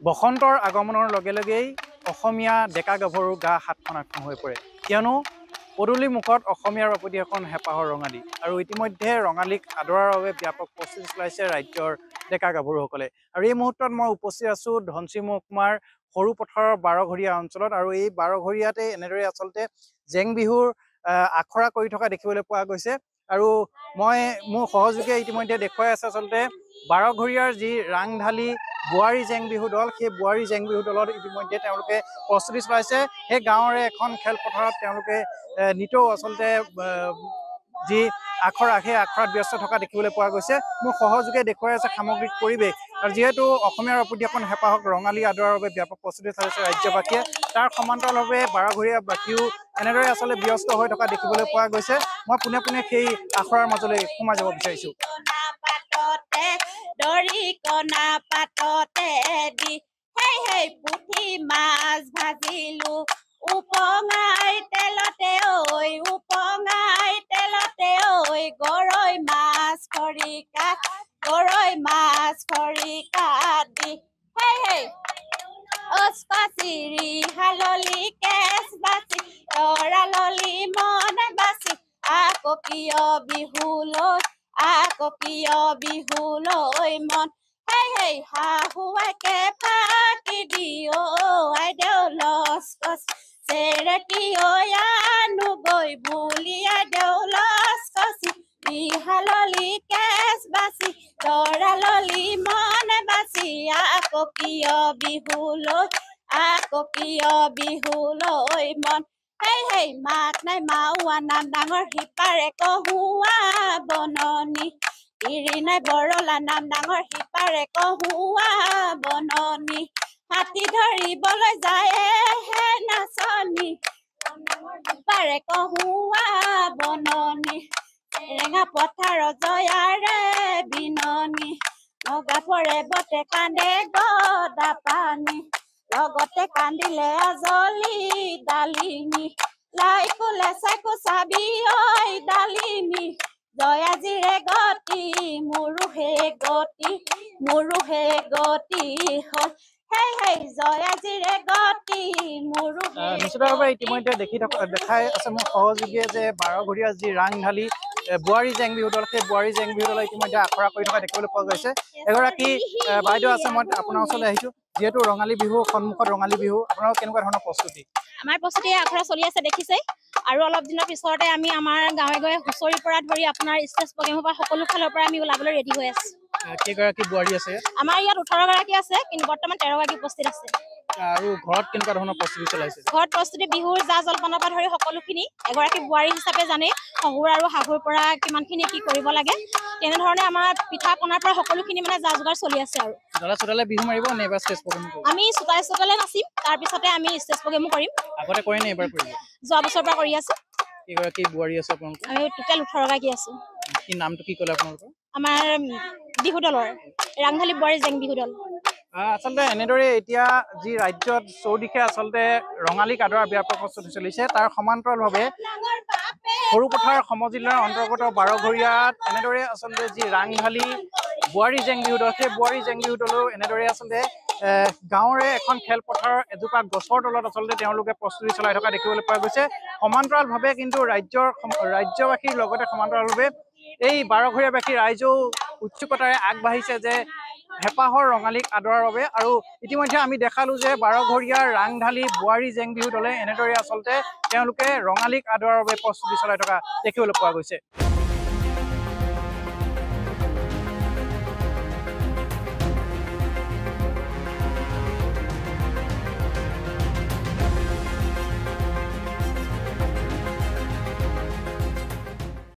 বসন্তৰ আগমনৰ লগে লগেই অসমীয়া ডেকা গাভৰুৰ গা হাতখন আঁঠুং হৈ পৰে কিয়নো পদূলি মুখত অসমীয়াৰ প্ৰতি এখন হেঁপাহৰ ৰঙালী আৰু ইতিমধ্যে ৰঙালীক আদৰাৰ বাবে ব্যাপক প্ৰস্তুতি চলাইছে ৰাজ্যৰ ডেকা গাভৰুসকলে আৰু এই মুহূৰ্তত মই উপস্থিত আছো ধনশিৰি মহকুমাৰ সৰু পথাৰৰ বাৰঘৰীয়া অঞ্চলত আৰু এই বাৰঘৰীয়াতে এনেদৰে আচলতে জেং বিহুৰ আখৰা কৰি থকা দেখিবলৈ পোৱা গৈছে আৰু মই মোৰ সহযোগীয়ে ইতিমধ্যে দেখুৱাই আছে আচলতে বাৰঘৰীয়াৰ যি ৰাংঢালী বোৱাৰী জেং বিহু দল সেই বোৱাৰী জেং বিহু দলত ইতিমধ্যে তেওঁলোকে প্ৰস্তুতি চলাইছে সেই গাঁৱৰে এখন খেলপথাৰত তেওঁলোকে নিতৌ আচলতে যি আখৰা সেই আখৰাত ব্যস্ত থকা দেখিবলৈ পোৱা গৈছে মোৰ সহযোগীয়ে দেখুৱাই আছে সামগ্ৰিক পৰিৱেশ আৰু যিহেতু অসমীয়াৰ প্ৰতি এখন হেঁপাহক ৰঙালী আদৰাৰ বাবে ব্যাপক প্ৰস্তুতি চলাইছে ৰাজ্যবাসীয়ে তাৰ সমান্তৰালভাৱে বাৰঘৰীয়াবাসীও এনেদৰে আচলতে ব্যস্ত হৈ থকা দেখিবলৈ পোৱা গৈছে মই পোনে পোনে সেই আখৰাৰ মাজলৈ সোমাই যাব বিচাৰিছো দৰিকণা পাততে দি হেই হেই পুঠি মাছ ভাজিলো উপঙাই তেলতে ঐ গৰৈ মাছ খৰিকা দি হেই হেই অস্কাচিৰি হাললি কেচ বাচি লৰাললি মন বাচি আকৌ প্ৰিয় বিহুলৈ মন হেই হেই শাহুৱেকে ফাঁকি দিও আইদেউ লস্কচ চেৰেকি আনুগৈ বুলি আইদেউ লস্কচি বিহাললি কেচ বাচি লৰাললি মন বাচি আকৌ প্ৰিয় বিহুলৈ মন হেই হেই মাক নাই মাওৱা নাম ডাঙৰ সিপাৰে কহুৱা বননি ইৰি নাই বৰলা নাম ডাঙৰ সিপাৰে কহুৱা বননি হাতী ধৰিবলৈ যায় হে নাচনি সিপাৰে কহুৱা বননি ৰেঙা পথাৰ জয়াৰে বিননি নগা পৰে বতে কান্দে গদা পানী লগতে কান্দিলে আজলি ডালিমি লাই কোলে চাকু চাবি ঐ ডালিমি জয়াজিৰে গতি মোৰো হে গতি হ'ল হেই হেই জয়াজিৰে গতি মোৰো নিশ্চিতভাৱে ইতিমধ্যে দেখাই আছে মোৰ সহযোগীয়ে যে বাৰঘৰীয়া যি ৰাংঢালী বোৱাৰী জেং বিহু দল সেই বোৱাৰী জেং বিহু দলে ইতিমধ্যে আখৰা কৰি থকা দেখিবলৈ পোৱা গৈছে এগৰাকী বাইদেউ আছে মই আপোনাৰ ওচৰলৈ আহিছো যিহেতু ৰঙালী বিহু সন্মুখত ৰঙালী বিহু আপোনালোকৰ কেনেকুৱা ধৰণৰ প্ৰস্তুতি আমাৰ প্ৰস্তুতি আখৰা চলি আছে দেখিছে আৰু অলপ দিনৰ পিছতে আমি আমাৰ গাঁৱে গাঁৱে হুঁচৰিৰ পৰা ধৰি আপোনাৰ ষ্টেজ প্ৰগ্ৰেমৰ পৰা সকলো ফালৰ পৰা আমি ওলাবলৈ ৰেডি হৈ আছো কেইগৰাকী বোৱাৰী আছে আমাৰ ইয়াত 18 গৰাকী আছে কিন্তু বৰ্তমান 13 গৰাকী উপস্থিত আছে আৰু ঘৰত কেনেকুৱা ধৰণৰ প্ৰস্তুতি চলাইছে ঘৰত প্ৰস্তুতি বিহুৰ জা জলপানৰ পৰা ধৰি সকলোখিনি এগৰাকী বোৱাৰী হিচাপে জানে শহুৰ আৰু শাহুৰ পৰা কিমানখিনি কি কৰিব লাগে তেনেধৰণে আমাৰ পিঠা পনাৰ পৰা সকলোখিনি মানে যা যোগাৰ চলি আছে আৰু চোতালে বিহু মাৰিব নে এবাৰ ষ্টেজ প্ৰগ্ৰেম কৰিব আমি চোতালে নাচিম তাৰপিছতে আমি ষ্টেজ প্ৰগ্ৰেমো কৰিম আগতে কৰে নে এবাৰ কৰিব যোৱা বছৰৰ পৰা কৰি আছো কেইগৰাকী বোৱাৰী আছে আপোনালোকৰ আমি টোটেল 18 গৰাকী আছো কি নামটো কি ক'লে আপোনালোকৰ আমাৰ বিহু দলৰ ৰাংঢালী বোৱাৰী জেং বিহু দল আচলতে এনেদৰে এতিয়া যি ৰাজ্যত চৌদিশে আচলতে ৰঙালীক আদৰাৰ ব্যাপক প্ৰস্তুতি চলিছে তাৰ সমান্তৰালভাৱে সৰু পথাৰ সমজিলাৰ অন্তৰ্গত বাৰঘৰীয়াত এনেদৰে আচলতে যি ৰাংঢালী বোৱাৰী জেং বিহু দল সেই বোৱাৰী জেং বিহু দলেও এনেদৰে আচলতে গাঁৱৰে এখন খেলপথাৰৰ এজোপা গছৰ তলত আচলতে তেওঁলোকে প্ৰস্তুতি চলাই থকা দেখিবলৈ পোৱা গৈছে সমান্তৰালভাৱে কিন্তু ৰাজ্যবাসীৰ লগতে সমান্তৰালভাৱে এই বাৰঘৰীয়াবাসী ৰাইজেও উৎসুকতাৰে আগবাঢ়িছে যে হেঁপাহৰ ৰঙালীক আদৰাৰ বাবে আৰু ইতিমধ্যে আমি দেখালো যে বাৰঘৰীয়াৰ ৰাংঢালী বোৱাৰী জেং বিহু দলে এনেদৰে আচলতে তেওঁলোকে ৰঙালীক আদৰাৰ বাবে প্ৰস্তুতি চলাই থকা দেখিবলৈ পোৱা গৈছে